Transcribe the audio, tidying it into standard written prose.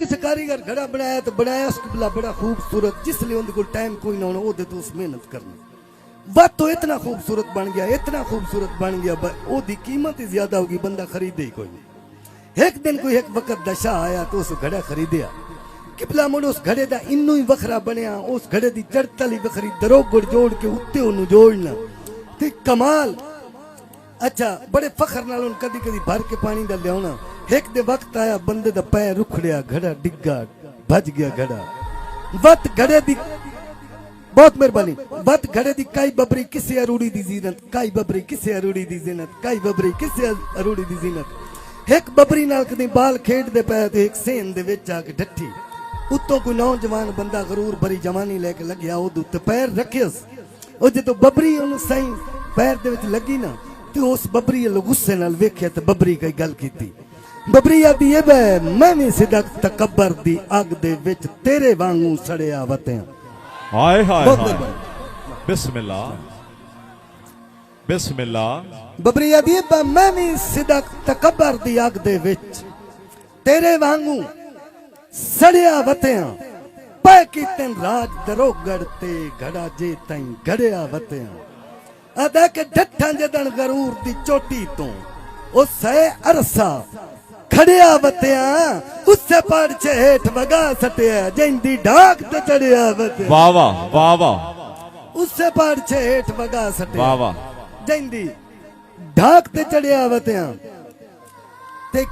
किसी कारीगर घड़ा बनाया तो बनाया उस किबला बड़ा खूबसूरत, जिसलिए उनके को टाइम कोई ना होना ओदे तो उस मेहनत करनी बात तो इतना खूबसूरत बन गया, इतना खूबसूरत बन गया, ओदी कीमत ही ज्यादा होगी, बंदा खरीदे ही कोई नहीं। एक दिन कोई एक वक्त दशा आया तो उस घड़ा खरीदिया, किबला मुड़ उस घड़े का इनू ही वखरा बनया, उस घड़े की चढ़तल ही वखरी, दरोगड़ जोड़ के उत्ते उन्हें जोड़ना ते कमाल। अच्छा बड़े फखर नाल कदी कदी भर के पानी का लिया। एक दे वक्त आया बंदे दा पैर रुखड़िया, घड़ा डिग्गा, भज गया घड़ा। वत घड़े दी बहुत मेहरबानी, वत घड़े दी काई बबरी किसे अरूड़ी दी जीनत, काई बबरी किसे अरूड़ी दी जीनत, काई बबरी किसे अरूड़ी दी जीनत। एक बबरी नाल कदी बाल खेड दे पै ते एक सेन दे विच आके डठी, उत्तों कोई नौजवान बंदा गरूर भरी जवानी लेके लग्या, ओदे उत्ते पैर रखियस। ओ जदों बबरी ओनू सही पैर दे विच लगी ना ते उस बबरी लो गुस्से नाल वेखिया ते बबरी कई गल कीती। बबरी आदी ए बे मैं भी सिदक तकबर दी अग दे विच तेरे वांगू सड़िया वतिया। हाय हाय हाय, बिस्मिल्लाह बिस्मिल्लाह। बबरी आदी ए बे मैं भी सिदक तकबर दी अग दे विच तेरे वांगू सड़िया वतिया। पै कीतन राज दरोगड़ ते घड़ा जे ताईं घड़िया वतिया। अदा के डठा जदन गरूर दी चोटी तो उसे अरसा खड़िया वतिया, उससे पाड़ छे हेठ वगा सटिया, जिंदी ढाक ते चढ़िया वतिया। वाह वाह वाह वाह, उससे पाड़ छे हेठ वगा सटिया, वाह वाह, जिंदी ढाक ते चढ़िया वतिया ते